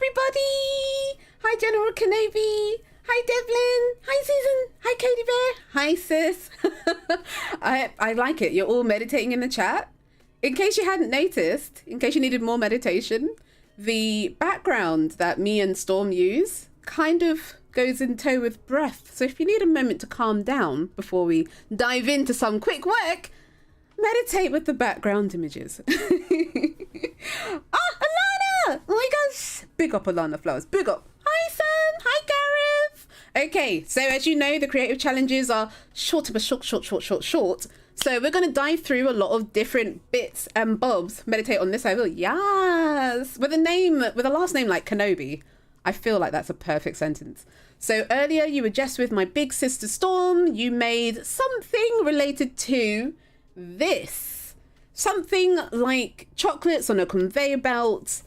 everybody! Hi, General Kenobi! Hi, Devlin! Hi, Susan! Hi, Katie Bear! Hi, sis! I like it. You're all meditating in the chat. In case you hadn't noticed, in case you needed more meditation, the background that me and Storm use kind of goes in tow with breath. So if you need a moment to calm down before we dive into some quick work, meditate with the background images. Alana! Oh my gosh! Big up, Alana Flowers. Big up. Hi, Sam. Hi, Gareth. Okay, so as you know, the creative challenges are short. So we're going to dive through a lot of different bits and bobs. Meditate on this level. Yes! With a last name like Kenobi. I feel like that's a perfect sentence. So earlier you were just with my big sister Storm. You made something related to this. Something like chocolates on a conveyor belt.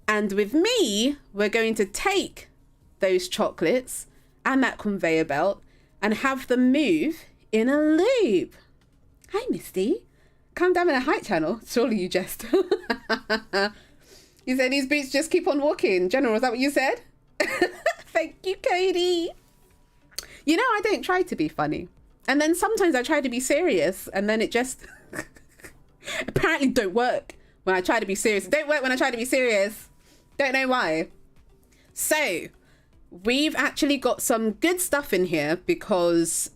And with me, we're going to take those chocolates and that conveyor belt and have them move in a loop. Hi, Misty. Calm down in a height channel. Surely you just... You said these boots just keep on walking. General, is that what you said? Thank you, Cody. You know, I don't try to be funny. And then sometimes I try to be serious and then it just apparently don't work when I try to be serious. It don't work when I try to be serious. Don't know why. So we've actually got some good stuff in here because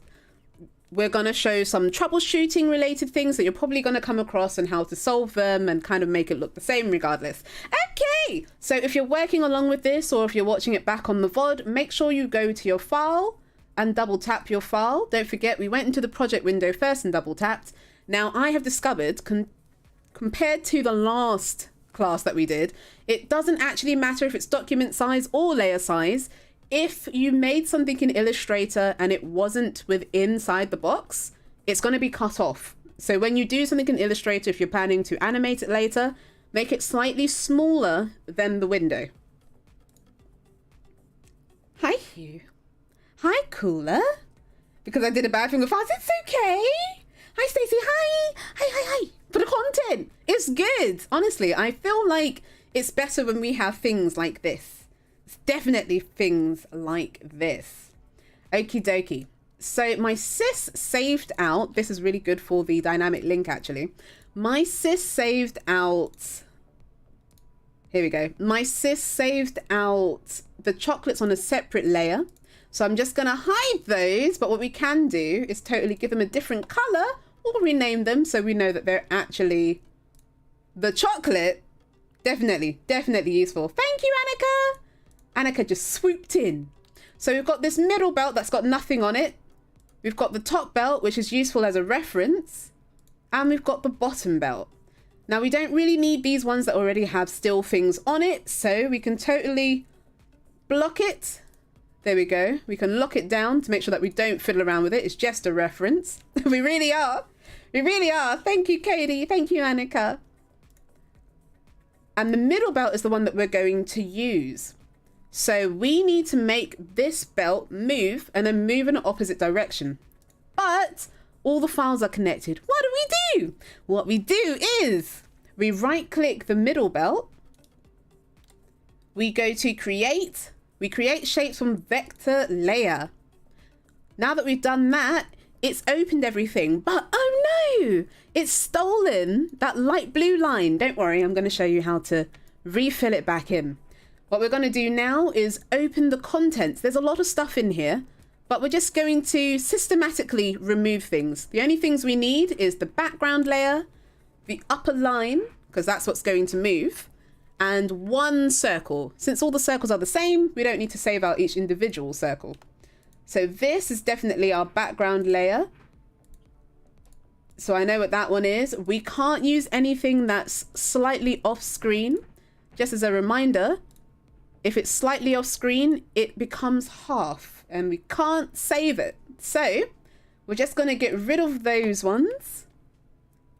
we're going to show some troubleshooting related things that you're probably going to come across and how to solve them and kind of make it look the same regardless. Okay, so if you're working along with this or if you're watching it back on the VOD, make sure you go to your file and double tap your file. Don't forget, we went into the project window first and double tapped. Now I have discovered compared to the last class that we did, it doesn't actually matter if it's document size or layer size. If you made something in Illustrator and it wasn't inside the box, it's going to be cut off. So when you do something in Illustrator, if you're planning to animate it later, make it slightly smaller than the window. Hi, Hugh. Hi, Cooler. Because I did a bad thing with fast, it's okay. Hi, Stacey. Hi. Hi. For the content, it's good. Honestly, I feel like it's better when we have things like this. It's definitely things like this. Okie dokie. So my sis saved out. This is really good for the dynamic link, actually. My sis saved out. Here we go. My sis saved out the chocolates on a separate layer. So I'm just going to hide those. But what we can do is totally give them a different color or rename them so we know that they're actually the chocolate. Definitely useful. Thank you, Annika. Annika just swooped in. So we've got this middle belt that's got nothing on it. We've got the top belt, which is useful as a reference. And we've got the bottom belt. Now we don't really need these ones that already have still things on it. So we can totally block it. There we go. We can lock it down to make sure that we don't fiddle around with it. It's just a reference. We really are. We really are. Thank you, Katie. Thank you, Annika. And the middle belt is the one that we're going to use. So we need to make this belt move and then move in the opposite direction. But all the files are connected. What do we do? What we do is we right click the middle belt. We go to create. We create shapes from vector layer. Now that we've done that, it's opened everything. But oh no, it's stolen that light blue line. Don't worry, I'm going to show you how to refill it back in. What we're going to do now is open the contents. There's a lot of stuff in here, but we're just going to systematically remove things. The only things we need is the background layer, the upper line, because that's what's going to move, and one circle. Since all the circles are the same, we don't need to save out each individual circle. So this is definitely our background layer. So I know what that one is. We can't use anything that's slightly off screen. Just as a reminder, if it's slightly off screen, it becomes half and we can't save it. So we're just going to get rid of those ones.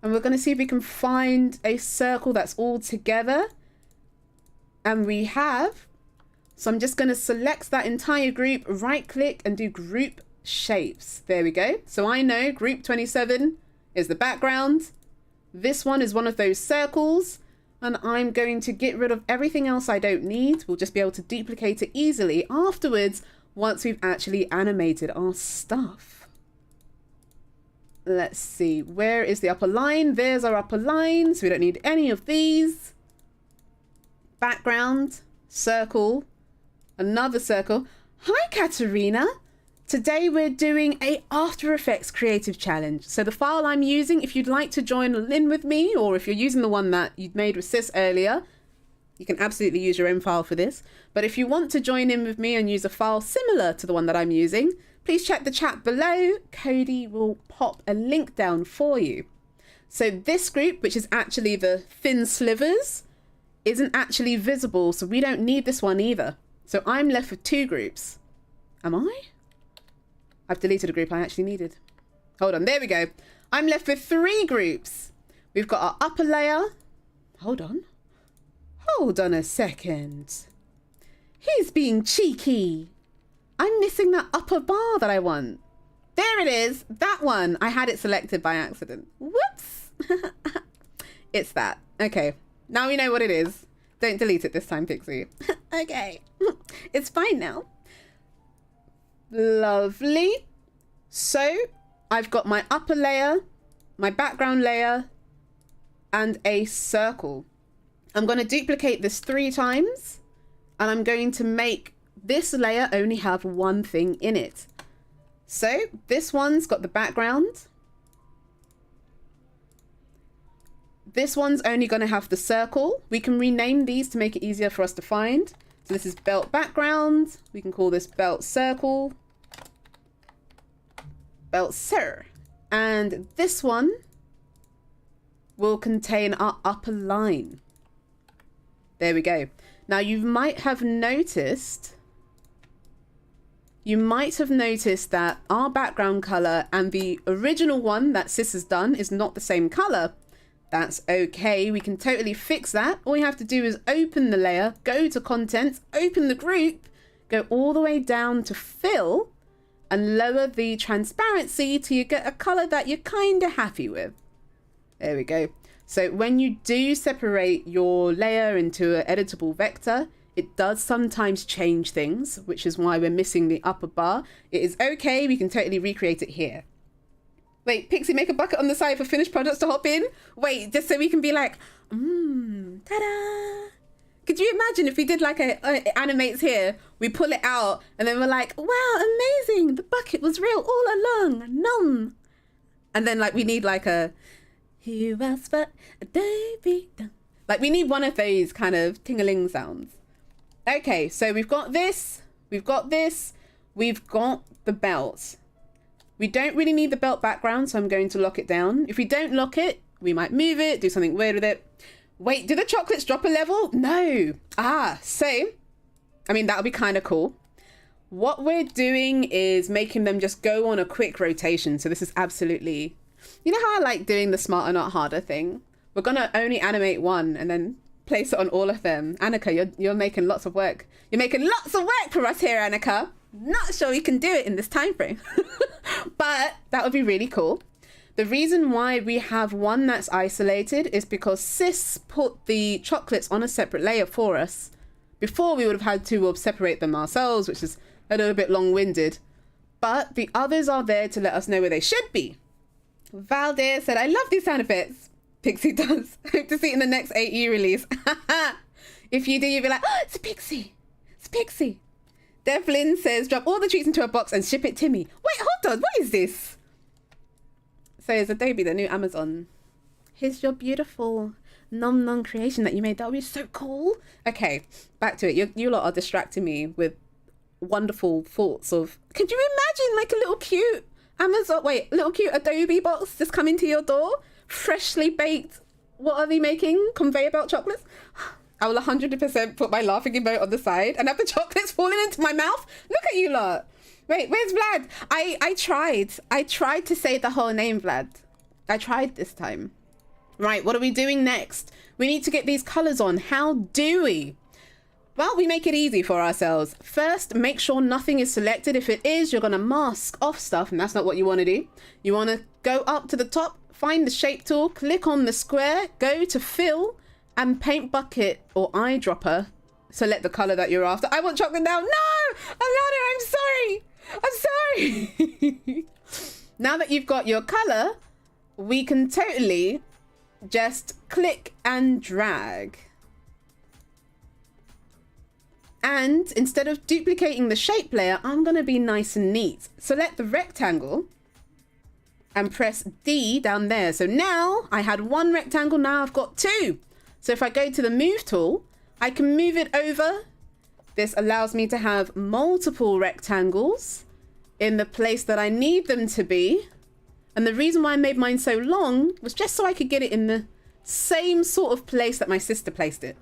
And we're going to see if we can find a circle that's all together. And we have. So I'm just going to select that entire group, right click and do group shapes. There we go. So I know group 27 is the background. This one is one of those circles. And I'm going to get rid of everything else I don't need. We'll just be able to duplicate it easily afterwards once we've actually animated our stuff. Let's see, where is the upper line? There's our upper line, so we don't need any of these. Background, circle, another circle. Hi, Katerina. Today we're doing a After Effects creative challenge. So the file I'm using, if you'd like to join in with me, or if you're using the one that you'd made with Sis earlier, you can absolutely use your own file for this. But if you want to join in with me and use a file similar to the one that I'm using, please check the chat below. Cody will pop a link down for you. So this group, which is actually the thin slivers, isn't actually visible, so we don't need this one either. So I'm left with two groups. Am I? I've deleted a group I actually needed. Hold on, there we go. I'm left with three groups. We've got our upper layer. Hold on. Hold on a second. He's being cheeky. I'm missing that upper bar that I want. There it is. That one. I had it selected by accident. Whoops. It's that. Okay. Now we know what it is. Don't delete it this time, Pixie. Okay. It's fine now. Lovely. So I've got my upper layer, my background layer, and a circle. I'm going to duplicate this 3 times, and I'm going to make this layer only have one thing in it. So this one's got the background. This one's only going to have the circle. We can rename these to make it easier for us to find. So this is belt background. We can call this belt circle. Belt sir. And this one will contain our upper line. There we go. Now you might have noticed that our background color and the original one that Sis has done is not the same color. That's okay. We can totally fix that. All you have to do is open the layer, go to contents, open the group, go all the way down to fill, and lower the transparency till you get a color that you're kind of happy with. There we go. So when you do separate your layer into an editable vector, it does sometimes change things, which is why we're missing the upper bar. It is okay. We can totally recreate it here. Wait, Pixie, make a bucket on the side for finished products to hop in? Wait, just so we can be like, ta-da. Could you imagine if we did like a animates here, we pull it out, and then we're like, wow, amazing. The bucket was real all along, nom. And then like we need like a, who else but Adobe? Like we need one of those kind of ting-a-ling sounds. Okay, so we've got this, we've got this, we've got the belt. We don't really need the belt background, so I'm going to lock it down. If we don't lock it, we might move it, do something weird with it. Wait, do the chocolates drop a level? No. So, I mean, that would be kind of cool. What we're doing is making them just go on a quick rotation. So this is absolutely, you know how I like doing the smarter, not harder thing? We're going to only animate one and then place it on all of them. Annika, you're making lots of work. You're making lots of work for us here, Annika. Not sure we can do it in this time frame. But that would be really cool. The reason why we have one that's isolated is because Sis put the chocolates on a separate layer for us. Before we would have had to separate them ourselves, which is a little bit long-winded. But the others are there to let us know where they should be. Valdez said, I love these sound effects. Pixie does. Hope to see it in the next AE release. If you do, you'll be like, oh, it's a Pixie. It's Pixie. Devlin says, drop all the treats into a box and ship it to me. Wait, hold on. What is this? So is Adobe the new Amazon? Here's your beautiful nom creation that you made. That would be so cool. Okay, back to it. You lot are distracting me with wonderful thoughts of, could you imagine like a little cute little cute Adobe box just coming to your door? Freshly baked. What are they making? Conveyor belt chocolates? I will 100% put my laughing emote on the side and have the chocolates falling into my mouth. Look at you lot. Wait, where's Vlad? I tried to say the whole name, Vlad. I tried this time. Right, what are we doing next? We need to get these colors on. How do we? Well, we make it easy for ourselves. First, make sure nothing is selected. If it is, you're gonna mask off stuff, and that's not what you wanna do. You wanna go up to the top, find the shape tool, click on the square, go to fill, and paint bucket or eyedropper. Select the color that you're after. I want chocolate now. No, Alana, I'm sorry. I'm sorry. Now that you've got your color, we can totally just click and drag. And instead of duplicating the shape layer, I'm going to be nice and neat. Select the rectangle and press D down there. So now I had one rectangle, now I've got two. So if I go to the move tool, I can move it over. This allows me to have multiple rectangles in the place that I need them to be. And the reason why I made mine so long was just so I could get it in the same sort of place that my sister placed it.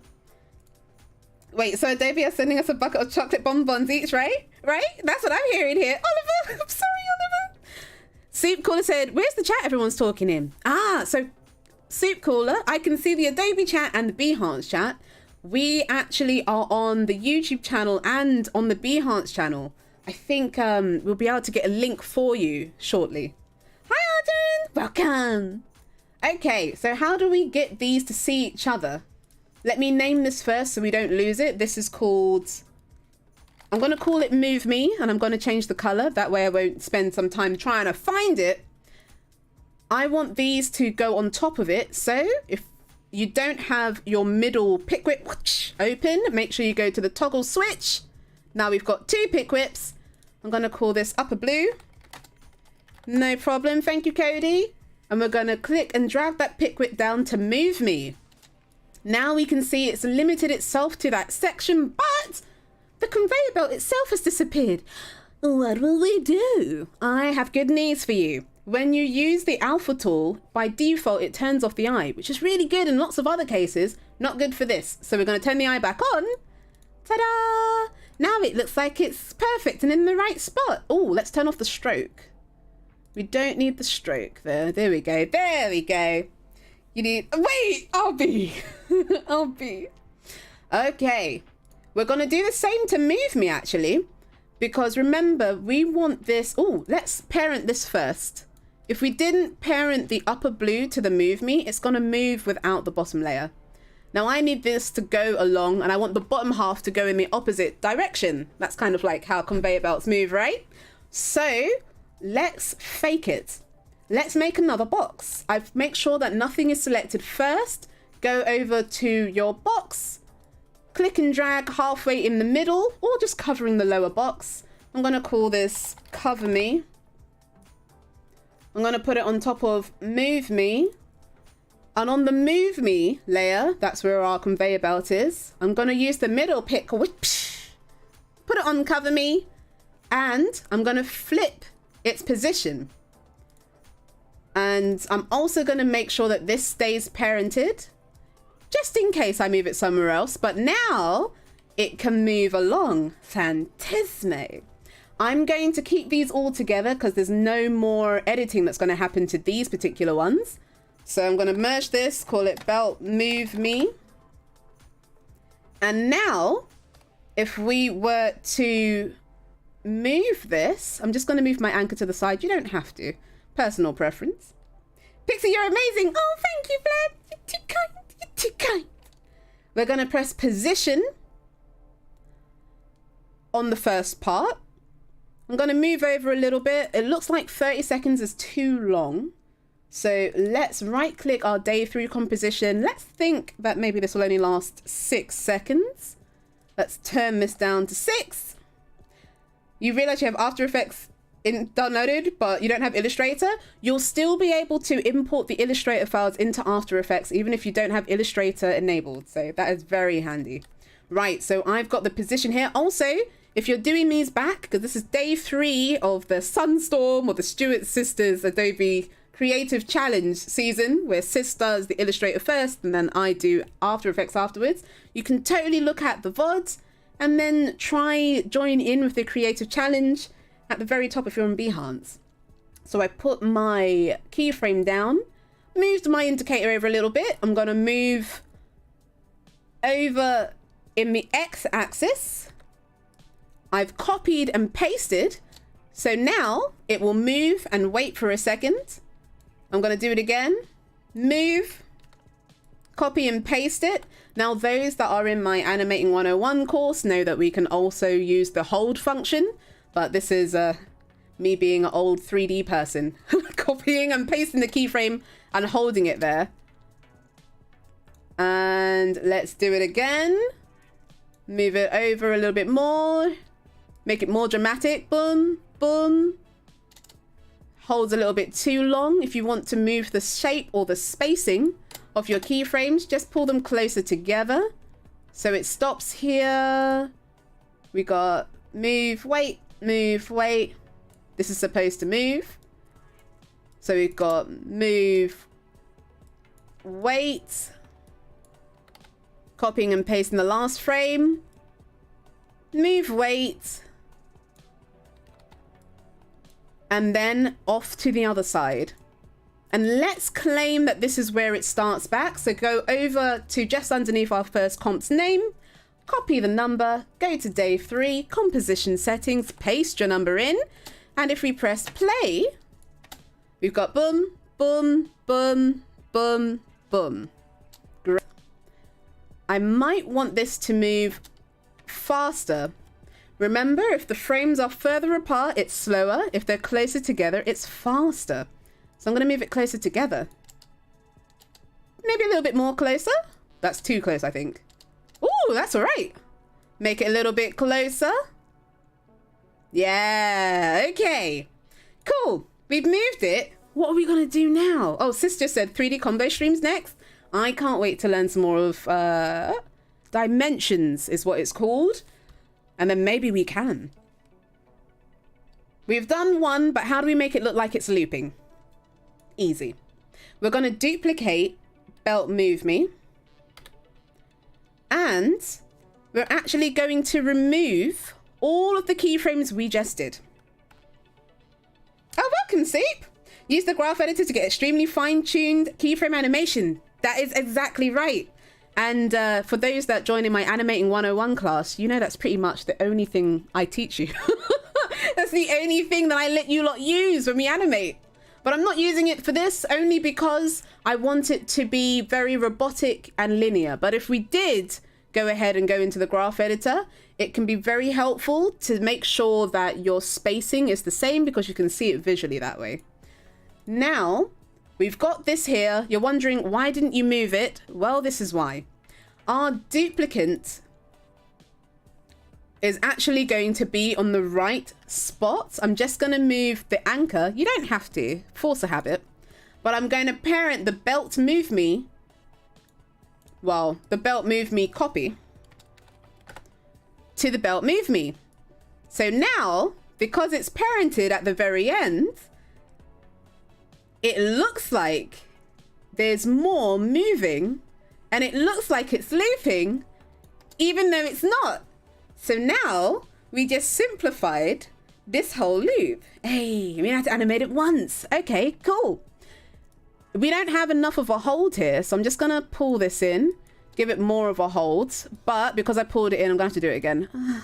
Wait, so Adobe are sending us a bucket of chocolate bonbons each, right? Right? That's what I'm hearing here. Oliver, I'm sorry, Oliver. Soup Cooler said, where's the chat everyone's talking in? Ah, so Soup Cooler, I can see the Adobe chat and the Behance chat. We actually are on the YouTube channel and on the Behance channel. I think we'll be able to get a link for you shortly. Hi, Arden. Welcome. Okay, so how do we get these to see each other? Let me name this first so we don't lose it. This is called, I'm going to call it Move Me, and I'm going to change the color. That way I won't spend some time trying to find it. I want these to go on top of it. So if you don't have your middle pick whip open, make sure you go to the toggle switch. Now we've got two pick whips. I'm going to call this Upper Blue. No problem. Thank you, Cody. And we're going to click and drag that pick whip down to Move Me. Now we can see it's limited itself to that section, but the conveyor belt itself has disappeared. What will we do? I have good news for you. When you use the alpha tool, by default, it turns off the eye, which is really good in lots of other cases. Not good for this. So we're going to turn the eye back on. Ta-da! Now it looks like it's perfect and in the right spot. Oh, let's turn off the stroke. We don't need the stroke there. There we go. There we go. You need, wait, I'll be. Okay. We're going to do the same to Move Me, actually, because remember, we want this. Oh, let's parent this first. If we didn't parent the Upper Blue to the Move Me, it's going to move without the bottom layer. Now I need this to go along, and I want the bottom half to go in the opposite direction. That's kind of like how conveyor belts move, right? So let's fake it. Let's make another box. I've make sure that nothing is selected first. Go over to your box, click and drag halfway in the middle, or just covering the lower box. I'm going to call this Cover Me. I'm going to put it on top of Move Me. And on the Move Me layer, that's where our conveyor belt is. I'm going to use the middle pick, put it on Cover Me, and I'm going to flip its position. And I'm also going to make sure that this stays parented, just in case I move it somewhere else. But now it can move along. Fantasmo. I'm going to keep these all together because there's no more editing that's going to happen to these particular ones. So I'm going to merge this, call it Belt Move Me. And now, if we were to move this, I'm just going to move my anchor to the side. You don't have to. Personal preference. Pixie, you're amazing. Oh, thank you, Vlad. You're too kind. You're too kind. We're going to press position on the first part. I'm going to move over a little bit. It looks like 30 seconds is too long. So let's right click our day through composition. Let's think that maybe this will only last 6 seconds. Let's turn this down to 6. You realize you have After Effects downloaded, but you don't have Illustrator. You'll still be able to import the Illustrator files into After Effects, even if you don't have Illustrator enabled. So that is very handy. Right, so I've got the position here. Also, if you're doing these back, because this is day 3 of the Sunstorm or the Stewart Sisters Adobe Creative Challenge season, where Sis does the Illustrator first and then I do After Effects afterwards, you can totally look at the VODs and then try join in with the Creative Challenge at the very top if you're on Behance. So I put my keyframe down, moved my indicator over a little bit. I'm going to move over in the X-axis. I've copied and pasted. So now it will move and wait for a second. I'm going to do it again. Move, copy and paste it. Now, those that are in my Animating 101 course know that we can also use the hold function, but this is me being an old 3D person, copying and pasting the keyframe and holding it there. And let's do it again. Move it over a little bit more. Make it more dramatic. Boom, boom. Holds a little bit too long. If you want to move the shape or the spacing of your keyframes, just pull them closer together. So it stops here. We got move, wait, move, wait. This is supposed to move. So we've got move, wait. Copying and pasting the last frame. Move, wait. And then off to the other side. And let's claim that this is where it starts back. So go over to just underneath our first comp's name, copy the number, go to day 3, composition settings, paste your number in. And if we press play, we've got boom, boom, boom, boom, boom. Great. I might want this to move faster. Remember, if the frames are further apart, it's slower. If they're closer together, it's faster. So I'm going to move it closer together. Maybe a little bit more closer. That's too close, I think. Ooh, that's all right. Make it a little bit closer. Yeah, okay. Cool. We've moved it. What are we going to do now? Oh, Sis just said 3D combo streams next. I can't wait to learn some more of dimensions is what it's called. And then maybe we can. We've done one, but how do we make it look like it's looping? Easy. We're going to duplicate belt move me. And we're actually going to remove all of the keyframes we just did. Oh, welcome, Soup. Use the graph editor to get extremely fine-tuned keyframe animation. That is exactly right. And for those that join in my Animating 101 class, you know that's pretty much the only thing I teach you. That's the only thing that I let you lot use when we animate. But I'm not using it for this only because I want it to be very robotic and linear. But if we did go ahead and go into the graph editor, it can be very helpful to make sure that your spacing is the same because you can see it visually that way. Now, we've got this here. You're wondering, why didn't you move it? Well, this is why. Our duplicate is actually going to be on the right spot. I'm just going to move the anchor. You don't have to force a habit, but I'm going to parent the belt move me. Well, the belt move me copy to the belt move me. So now, because it's parented at the very end, it looks like there's more moving and it looks like it's looping, even though it's not. So now we just simplified this whole loop. Hey, we have to animate it once. Okay, cool. We don't have enough of a hold here, so I'm just gonna pull this in, give it more of a hold, but because I pulled it in, I'm gonna have to do it again.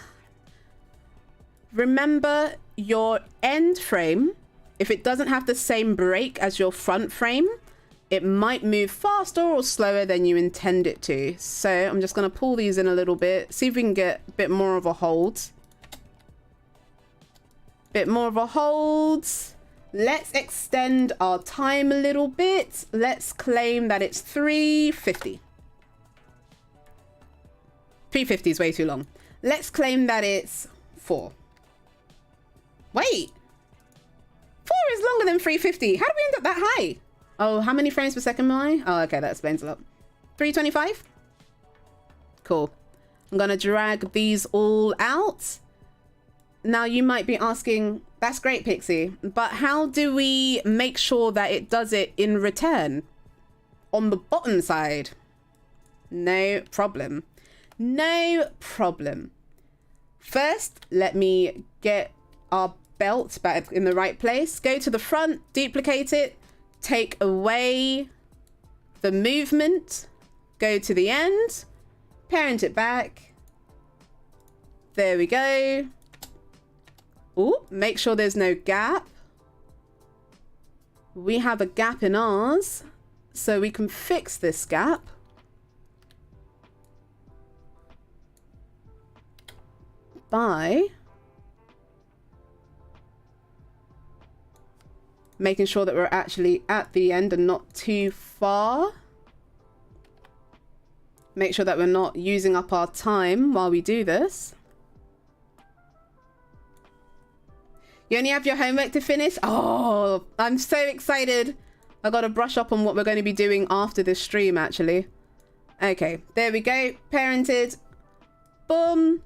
Remember your end frame, if it doesn't have the same break as your front frame, it might move faster or slower than you intend it to. So I'm just going to pull these in a little bit, see if we can get a bit more of a hold. Bit more of a hold. Let's extend our time a little bit. Let's claim that it's 350. 350 is way too long. Let's claim that it's 4. Wait. 4 is longer than 350. How do we end up that high? Oh, how many frames per second am I? Oh, okay, that explains a lot. 325? Cool. I'm gonna drag these all out. Now you might be asking, that's great, Pixie, but how do we make sure that it does it in return? On the bottom side? No problem. No problem. First, let me get our belt back in the right place. Go to the front, duplicate it, take away the movement, go to the end, parent it back. There we go. Ooh, make sure there's no gap. We have a gap in ours, so we can fix this gap. by making sure that we're actually at the end and not too far. Make sure that we're not using up our time while we do this. You only have your homework to finish? Oh, I'm so excited. I got to brush up on what we're going to be doing after this stream, actually. Okay, there we go. Parented. Boom.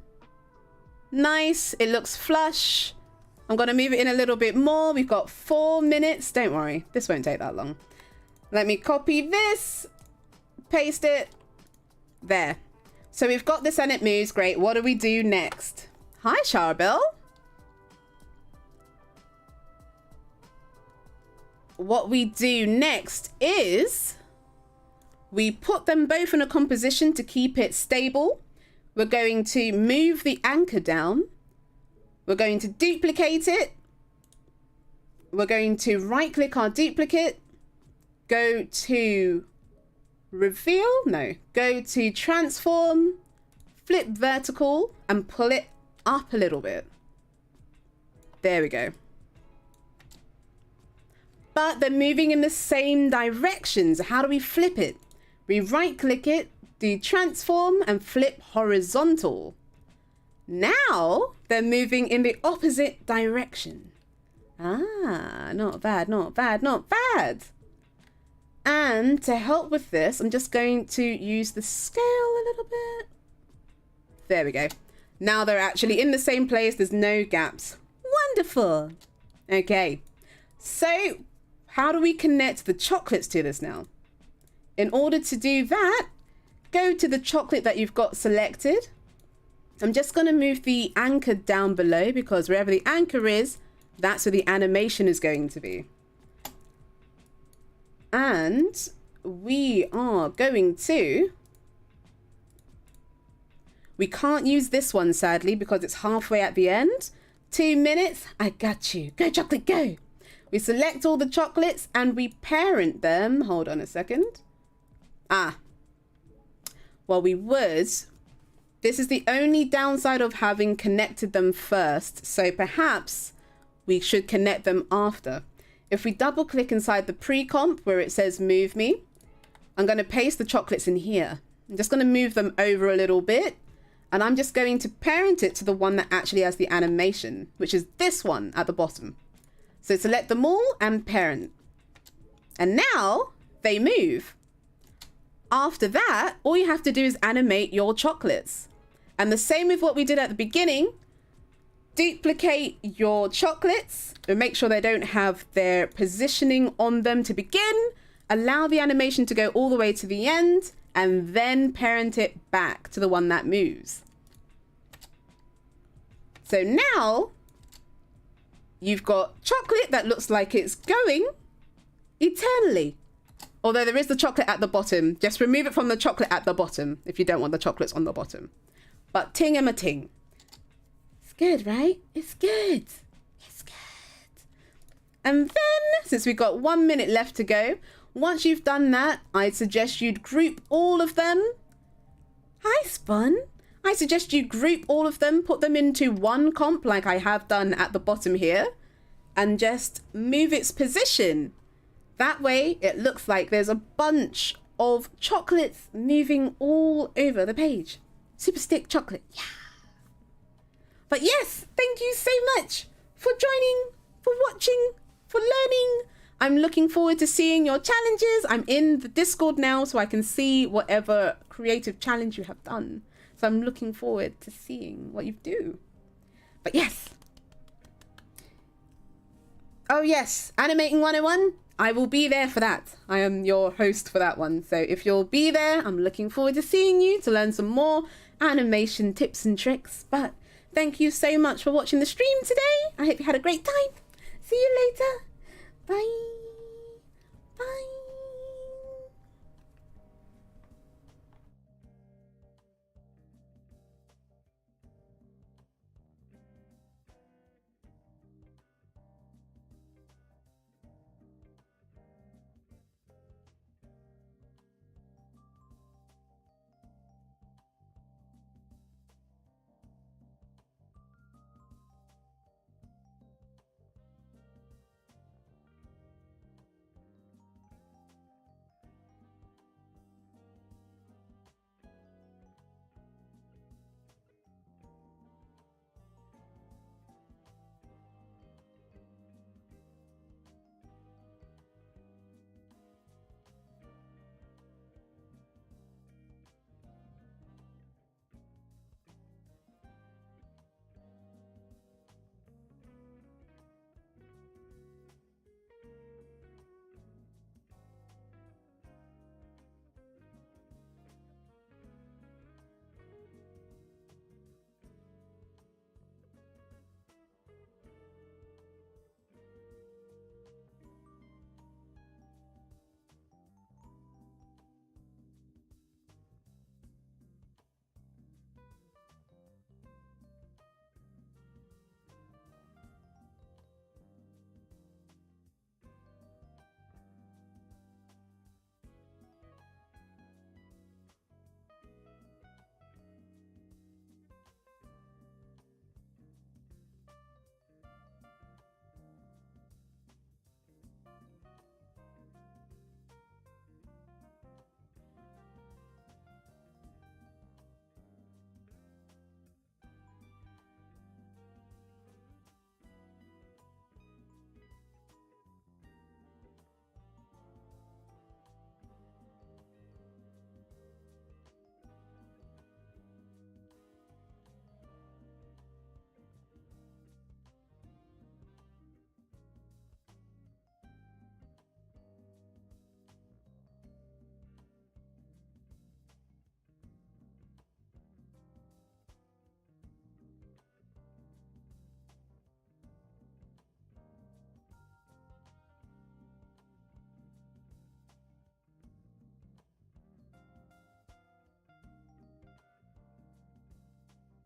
Nice. It looks flush. I'm going to move it in a little bit more. We've got 4 minutes. Don't worry. This won't take that long. Let me copy this. Paste it. There. So we've got this and it moves. Great. What do we do next? Hi, Charbel. What we do next is we put them both in a composition to keep it stable. We're going to move the anchor down. We're going to duplicate it. We're going to right click our duplicate. Go to reveal. No, go to transform, flip vertical and pull it up a little bit. There we go. But they're moving in the same directions. How do we flip it? We right click it, do transform and flip horizontal. Now they're moving in the opposite direction. Ah, not bad, not bad, not bad. And to help with this, I'm just going to use the scale a little bit. There we go. Now they're actually in the same place. There's no gaps. Wonderful. Okay. So how do we connect the chocolates to this now? In order to do that, go to the chocolate that you've got selected. I'm just going to move the anchor down below because wherever the anchor is, that's where the animation is going to be. And we are going to... We can't use this one, sadly, because it's halfway at the end. 2 minutes. I got you. Go, chocolate, go. We select all the chocolates and we parent them. Hold on a second. Well, we would. This is the only downside of having connected them first. So perhaps we should connect them after. If we double click inside the pre-comp where it says move me, I'm going to paste the chocolates in here. I'm just going to move them over a little bit. And I'm just going to parent it to the one that actually has the animation, which is this one at the bottom. So select them all and parent. And now they move. After that, all you have to do is animate your chocolates. And the same with what we did at the beginning. Duplicate your chocolates and make sure they don't have their positioning on them to begin. Allow the animation to go all the way to the end and then parent it back to the one that moves. So now you've got chocolate that looks like it's going eternally. Although there is the chocolate at the bottom. Just remove it from the chocolate at the bottom if you don't want the chocolates on the bottom. But ting-a-ma-ting. It's good, right? It's good. It's good. And then, since we've got 1 minute left to go, once you've done that, I'd suggest you'd group all of them. Hi, Spun. I suggest you group all of them, put them into one comp like I have done at the bottom here, and just move its position. That way, it looks like there's a bunch of chocolates moving all over the page. Super stick chocolate, yeah. But yes, thank you so much for joining, for watching, for learning. I'm looking forward to seeing your challenges. I'm in the Discord now so I can see whatever creative challenge you have done. So I'm looking forward to seeing what you do. But yes. Oh yes, Animating 101. I will be there for that. I am your host for that one. So if you'll be there, I'm looking forward to seeing you to learn some more animation tips and tricks. But thank you so much for watching the stream today. I hope you had a great time. See you later. Bye. Bye.